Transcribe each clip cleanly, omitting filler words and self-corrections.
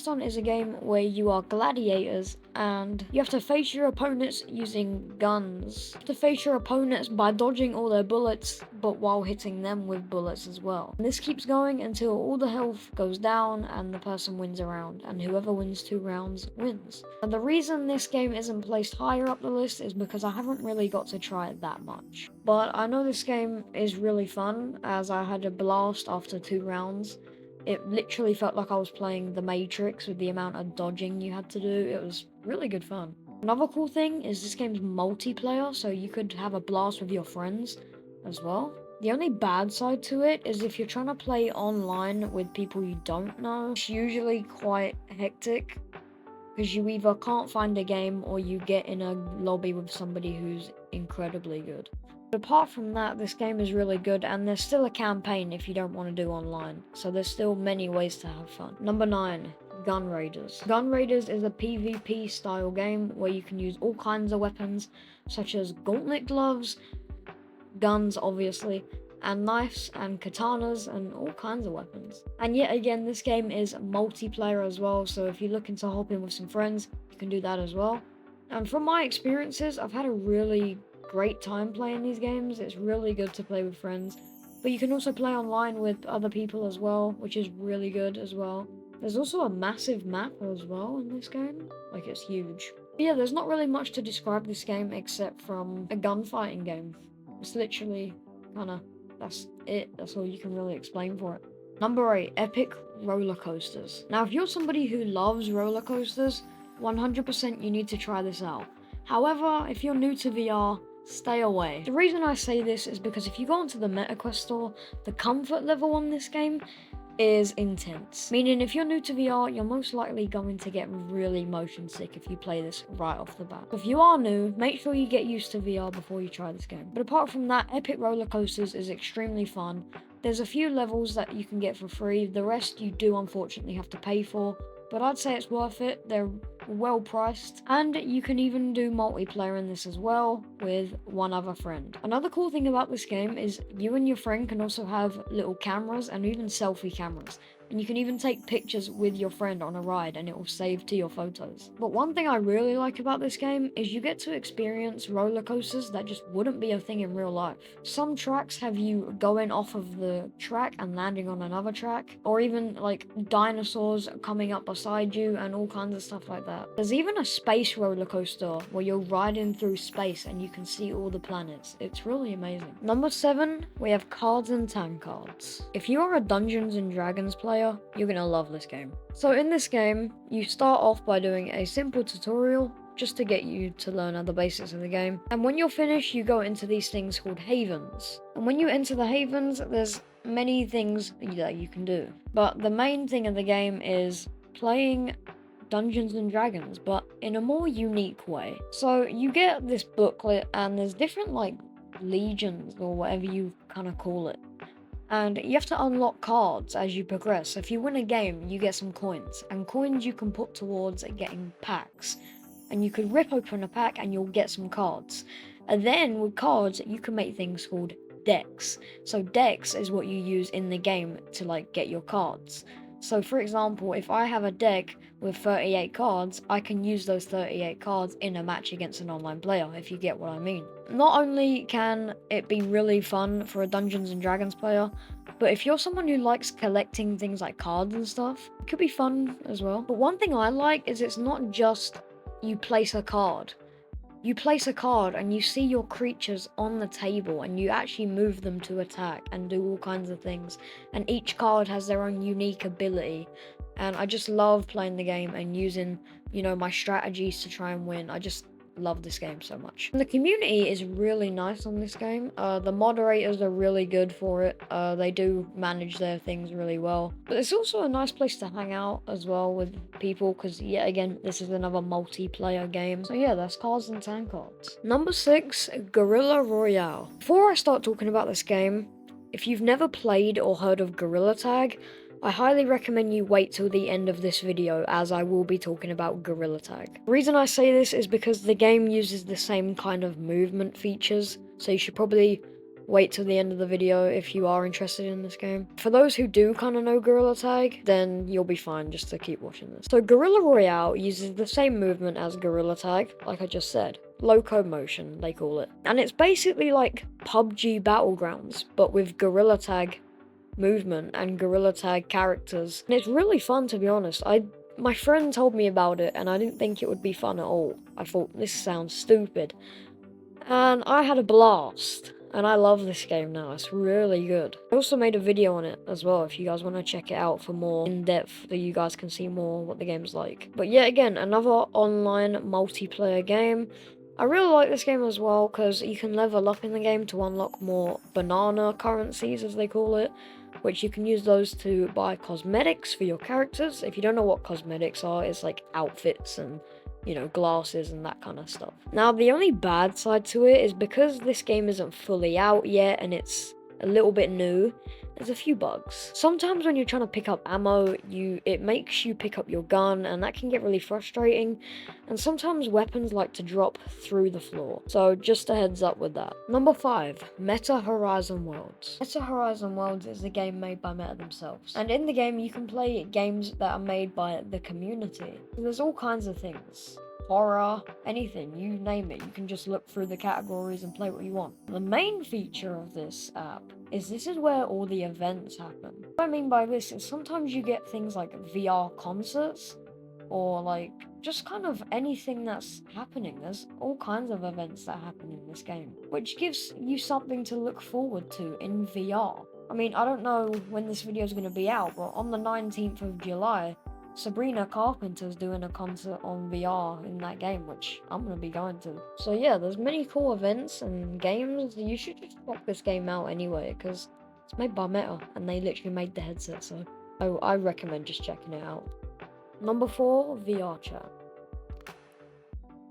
Blaston is a game where you are gladiators and you have to face your opponents using guns. You have to face your opponents by dodging all their bullets, but while hitting them with bullets as well. And this keeps going until all the health goes down and the person wins a round, and whoever wins 2 rounds wins. And the reason this game isn't placed higher up the list is because I haven't really got to try it that much. But I know this game is really fun, as I had a blast after 2 rounds. It literally felt like I was playing The Matrix with the amount of dodging you had to do. It was really good fun. Another cool thing is this game's multiplayer, so you could have a blast with your friends as well. The only bad side to it is if you're trying to play online with people you don't know, it's usually quite hectic, because you either can't find a game or you get in a lobby with somebody who's incredibly good. But apart from that, this game is really good, and there's still a campaign if you don't want to do online, so there's still many ways to have fun. Number 9. Gun Raiders. Gun Raiders is a PvP style game where you can use all kinds of weapons, such as gauntlet gloves, guns obviously, and knives and katanas and all kinds of weapons. And yet again, this game is multiplayer as well, so if you're looking to hop in with some friends, you can do that as well. And from my experiences, I've had a really great time playing these games. It's really good to play with friends, but you can also play online with other people as well, which is really good as well. There's also a massive map as well in this game, like it's huge. But yeah, there's not really much to describe this game except from a gunfighting game. It's literally that's it. That's all you can really explain for it. Number 8, epic roller coasters. Now, if you're somebody who loves roller coasters, 100% you need to try this out. However, if you're new to VR, stay away. The reason I say this is because if you go onto the MetaQuest store, the comfort level on this game is intense. Meaning if you're new to VR, you're most likely going to get really motion sick if you play this right off the bat. If you are new, make sure you get used to VR before you try this game. But apart from that, Epic Roller Coasters is extremely fun. There's a few levels that you can get for free. The rest you do unfortunately have to pay for, but I'd say it's worth it. They're well priced, and you can even do multiplayer in this as well with one other friend. Another cool thing about this game is you and your friend can also have little cameras and even selfie cameras, and you can even take pictures with your friend on a ride and it will save to your photos. But one thing I really like about this game is you get to experience roller coasters that just wouldn't be a thing in real life. Some tracks have you going off of the track and landing on another track, or even like dinosaurs coming up beside you and all kinds of stuff like that. There's even a space roller coaster where you're riding through space and you can see all the planets. It's really amazing. Number 7, we have Cards and Tankards. If you are a Dungeons and Dragons player, you're gonna love this game. So in this game, you start off by doing a simple tutorial just to get you to learn the basics of the game. And when you're finished, you go into these things called havens. And when you enter the havens, there's many things that you can do. But the main thing of the game is playing Dungeons and Dragons, but in a more unique way. So you get this booklet and there's different like legions or whatever you kind of call it. And you have to unlock cards as you progress. If you win a game, you get some coins. And coins you can put towards getting packs. And you could rip open a pack and you'll get some cards. And then with cards, you can make things called decks. So decks is what you use in the game to like get your cards. So for example, if I have a deck with 38 cards, I can use those 38 cards in a match against an online player, if you get what I mean. Not only can it be really fun for a Dungeons and Dragons player, but if you're someone who likes collecting things like cards and stuff, it could be fun as well. But one thing I like is it's not just you place a card. You place a card and you see your creatures on the table and you actually move them to attack and do all kinds of things. And each card has their own unique ability. And I just love playing the game and using, my strategies to try and win. I just love this game so much. And the community is really nice on this game. The moderators are really good for it. They do manage their things really well. But it's also a nice place to hang out as well with people, because yet again, this is another multiplayer game. So yeah, that's Cards and Tankards. Number 6, Guerrilla Royale. Before I start talking about this game, if you've never played or heard of Gorilla Tag, I highly recommend you wait till the end of this video, as I will be talking about Gorilla Tag. The reason I say this is because the game uses the same kind of movement features, so you should probably wait till the end of the video if you are interested in this game. For those who do kind of know Gorilla Tag, then you'll be fine just to keep watching this. So Gorilla Royale uses the same movement as Gorilla Tag, like I just said. Locomotion, they call it. And it's basically like PUBG Battlegrounds, but with Gorilla Tag movement and Gorilla Tag characters. And it's really fun, to be honest. My friend told me about it and I didn't think it would be fun at all. I thought, this sounds stupid. And I had a blast. And I love this game now. It's really good. I also made a video on it as well if you guys want to check it out for more in-depth, so you guys can see more what the game's like. But yet again, another online multiplayer game. I really like this game as well because you can level up in the game to unlock more banana currencies, as they call it, which you can use those to buy cosmetics for your characters. If you don't know what cosmetics are, it's like outfits and, you know, glasses and that kind of stuff. Now, the only bad side to it is because this game isn't fully out yet and it's a little bit new, there's a few bugs. Sometimes when you're trying to pick up ammo, it makes you pick up your gun, and that can get really frustrating. And sometimes weapons like to drop through the floor. So just a heads up with that. Number 5, Meta Horizon Worlds. Meta Horizon Worlds is a game made by Meta themselves. And in the game, you can play games that are made by the community. There's all kinds of things. Horror, anything, you name it. You can just look through the categories and play what you want. The main feature of this app is this is where all the events happen. What I mean by this is sometimes you get things like VR concerts or like just kind of anything that's happening. There's all kinds of events that happen in this game, which gives you something to look forward to in VR. I mean, I don't know when this video is going to be out, but on the 19th of July, Sabrina Carpenter's doing a concert on VR in that game, which I'm going to be going to. So yeah, there's many cool events and games. You should just check this game out anyway, because it's made by Meta, and they literally made the headset, so I recommend just checking it out. Number 4, VRCHAT.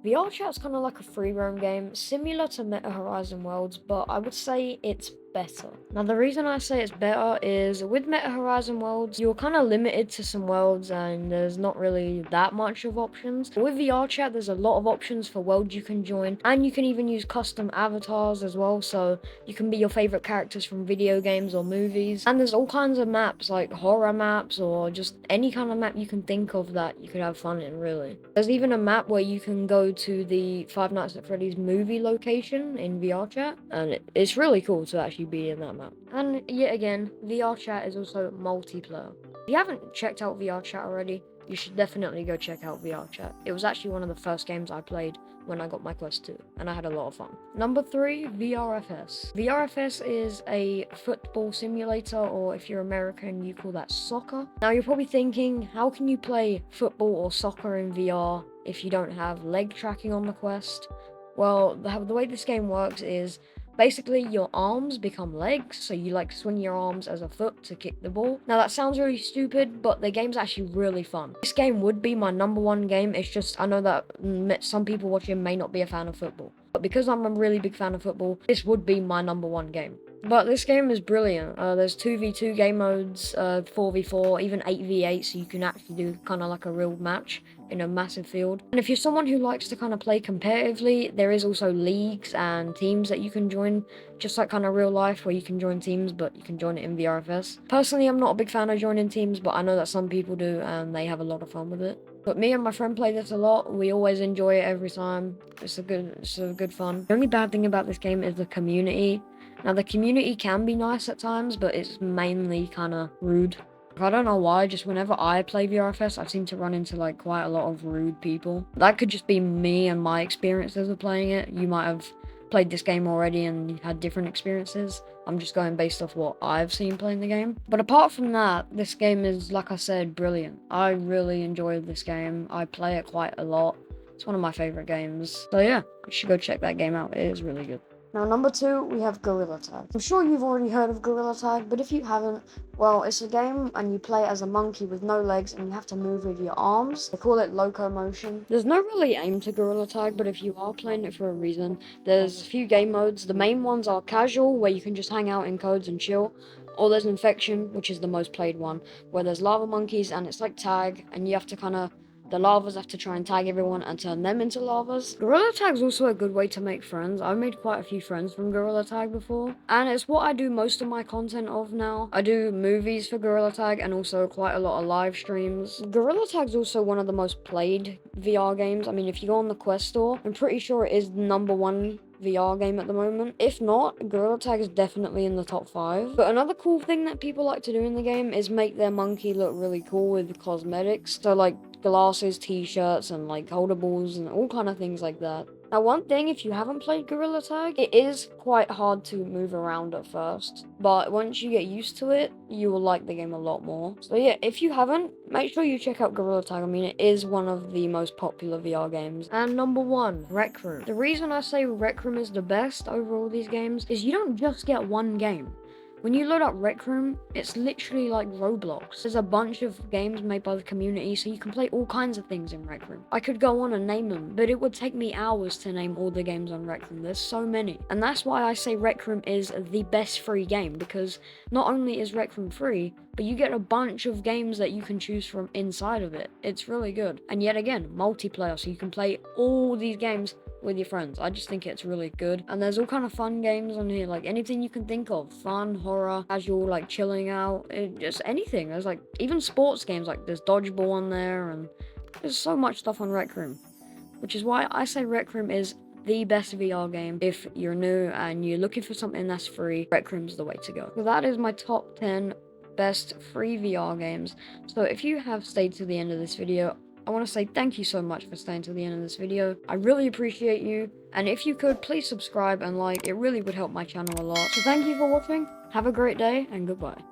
VRCHAT's kind of like a free roam game, similar to Meta Horizon Worlds, but I would say it's better. Now, the reason I say it's better is with Meta Horizon Worlds, you're kind of limited to some worlds and there's not really that much of options. With VRCHAT, there's a lot of options for worlds you can join, and you can even use custom avatars as well, so you can be your favorite characters from video games or movies. And there's all kinds of maps, like horror maps or just any kind of map you can think of that you could have fun in, really. There's even a map where you can go to the Five Nights at Freddy's movie location in VRCHAT, and it's really cool to actually be in that map. And yet again, VRCHAT is also multiplayer. If you haven't checked out VRCHAT already, you should definitely go check out VRCHAT. It was actually one of the first games I played when I got my Quest 2, and I had a lot of fun. Number 3, VRFS. VRFS is a football simulator, or if you're American, you call that soccer. Now, you're probably thinking, how can you play football or soccer in VR if you don't have leg tracking on the Quest? Well, the way this game works is basically your arms become legs, so you like swing your arms as a foot to kick the ball. Now that sounds really stupid, but the game's actually really fun. This game would be my number 1 game. It's just, I know that some people watching may not be a fan of football, but because I'm a really big fan of football, this would be my number 1 game. But this game is brilliant. There's 2v2 game modes, 4v4, even 8v8, so you can actually do kind of like a real match in a massive field. And if you're someone who likes to kind of play competitively, there is also leagues and teams that you can join, just like kind of real life where you can join teams, but you can join it in VRFS. Personally, I'm not a big fan of joining teams, but I know that some people do and they have a lot of fun with it. But me and my friend play this a lot. We always enjoy it every time. It's a good fun. The only bad thing about this game is the community. Now, the community can be nice at times, but it's mainly kind of rude. I don't know why, just whenever I play VRFS, I seem to run into like quite a lot of rude people. That could just be me and my experiences of playing it. You might have played this game already and you've had different experiences. I'm just going based off what I've seen playing the game. But apart from that, this game is, like I said, brilliant. I really enjoyed this game. I play it quite a lot. It's one of my favorite games. So yeah, you should go check that game out. It is really good. Now, number 2, we have Gorilla Tag. I'm sure you've already heard of Gorilla Tag, but if you haven't, well, it's a game and you play as a monkey with no legs and you have to move with your arms. They call it locomotion. There's no really aim to Gorilla Tag, but if you are playing it for a reason, there's a few game modes. The main ones are casual, where you can just hang out in codes and chill. Or there's Infection, which is the most played one, where there's lava monkeys and it's like tag and you have to kind of The lavas have to try and tag everyone and turn them into lavas. Gorilla Tag's also a good way to make friends. I've made quite a few friends from Gorilla Tag before, and it's what I do most of my content of now. I do movies for Gorilla Tag and also quite a lot of live streams. Gorilla Tag's also one of the most played VR games. I mean, if you go on the Quest store, I'm pretty sure it is #1 VR game at the moment. If not, Gorilla Tag is definitely in the top 5. But another cool thing that people like to do in the game is make their monkey look really cool with cosmetics. So like glasses, t-shirts, and like holdables and all kind of things like that. Now, one thing, if you haven't played Gorilla Tag, it is quite hard to move around at first, but once you get used to it, you will like the game a lot more. So yeah, if you haven't, make sure you check out Gorilla Tag. I mean, it is one of the most popular VR games. And #1, Rec Room. The reason I say Rec Room is the best over all these games is you don't just get one game. When you load up Rec Room, it's literally like Roblox. There's a bunch of games made by the community, so you can play all kinds of things in Rec Room. I could go on and name them, but it would take me hours to name all the games on Rec Room. There's so many. And that's why I say Rec Room is the best free game, because not only is Rec Room free, but you get a bunch of games that you can choose from inside of it. It's really good. And yet again, multiplayer, so you can play all these games with your friends. I just think it's really good. And there's all kind of fun games on here, like anything you can think of. Fun, horror, casual, like chilling out, just anything. There's like even sports games, like there's dodgeball on there, and there's so much stuff on Rec Room, which is why I say Rec Room is the best VR game. If you're new and you're looking for something that's free, Rec Room's the way to go. So that is my top 10 best free VR games. So if you have stayed to the end of this video, I want to say thank you so much for staying to the end of this video. I really appreciate you, and if you could, please subscribe and like. It really would help my channel a lot. So thank you for watching, have a great day, and goodbye.